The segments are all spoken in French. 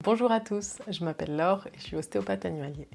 Bonjour à tous, je m'appelle Laure et je suis ostéopathe animalier.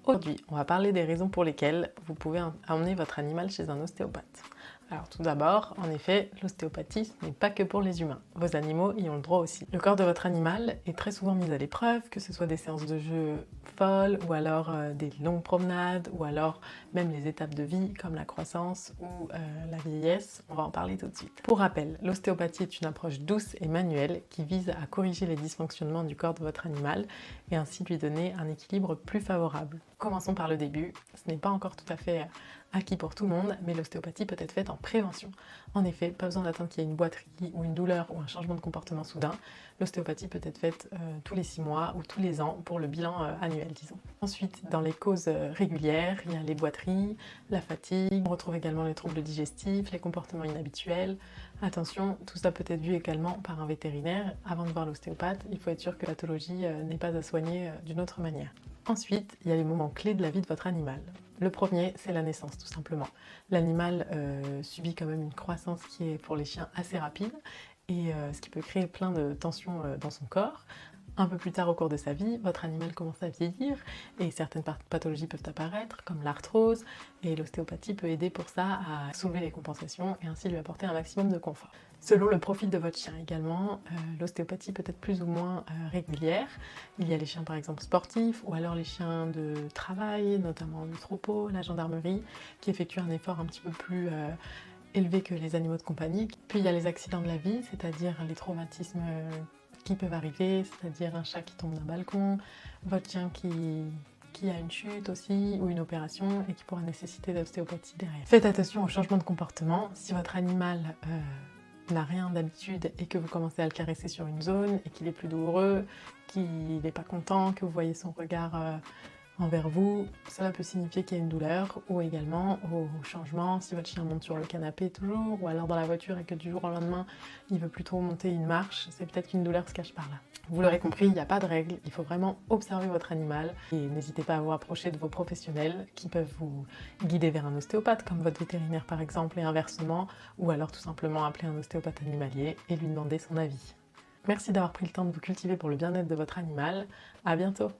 Aujourd'hui, on va parler des raisons pour lesquelles vous pouvez emmener votre animal chez un ostéopathe. Alors tout d'abord, en effet, l'ostéopathie ce n'est pas que pour les humains. Vos animaux y ont le droit aussi. Le corps de votre animal est très souvent mis à l'épreuve, que ce soit des séances de jeu folles, ou alors des longues promenades, ou alors même les étapes de vie comme la croissance ou la vieillesse. On va en parler tout de suite. Pour rappel, l'ostéopathie est une approche douce et manuelle qui vise à corriger les dysfonctionnements du corps de votre animal et ainsi lui donner un équilibre plus favorable. Commençons par le début. Ce n'est pas encore tout à fait acquis pour tout le monde, mais l'ostéopathie peut être faite en prévention. En effet, pas besoin d'attendre qu'il y ait une boiterie ou une douleur ou un changement de comportement soudain. L'ostéopathie peut être faite tous les 6 mois ou tous les ans pour le bilan annuel, disons. Ensuite, dans les causes régulières, il y a les boiteries, la fatigue, on retrouve également les troubles digestifs, les comportements inhabituels. Attention, tout ça peut être vu également par un vétérinaire. Avant de voir l'ostéopathe, il faut être sûr que la pathologie n'est pas à soigner d'une autre manière. Ensuite, il y a les moments clés de la vie de votre animal. Le premier, c'est la naissance, tout simplement. L'animal subit quand même une croissance qui est pour les chiens assez rapide et ce qui peut créer plein de tensions dans son corps. Un peu plus tard au cours de sa vie, votre animal commence à vieillir et certaines pathologies peuvent apparaître, comme l'arthrose, et l'ostéopathie peut aider pour ça à soulever les compensations et ainsi lui apporter un maximum de confort. Selon le profil de votre chien également, l'ostéopathie peut être plus ou moins régulière. Il y a les chiens par exemple sportifs ou alors les chiens de travail, notamment le troupeau, la gendarmerie, qui effectuent un effort un petit peu plus élevé que les animaux de compagnie. Puis il y a les accidents de la vie, c'est-à-dire les traumatismes qui peuvent arriver, c'est-à-dire un chat qui tombe d'un balcon, votre chien qui a une chute aussi, ou une opération, et qui pourra nécessiter d'ostéopathie derrière. Faites attention au changement de comportement. Si votre animal n'a rien d'habitude et que vous commencez à le caresser sur une zone, et qu'il est plus douloureux, qu'il n'est pas content, que vous voyez son regard envers vous, cela peut signifier qu'il y a une douleur, ou également au changement, si votre chien monte sur le canapé toujours, ou alors dans la voiture et que du jour au lendemain il veut plutôt monter une marche, c'est peut-être qu'une douleur se cache par là. Vous l'aurez compris, il n'y a pas de règle, il faut vraiment observer votre animal et n'hésitez pas à vous approcher de vos professionnels qui peuvent vous guider vers un ostéopathe, comme votre vétérinaire par exemple, et inversement, ou alors tout simplement appeler un ostéopathe animalier et lui demander son avis. Merci d'avoir pris le temps de vous cultiver pour le bien-être de votre animal, à bientôt!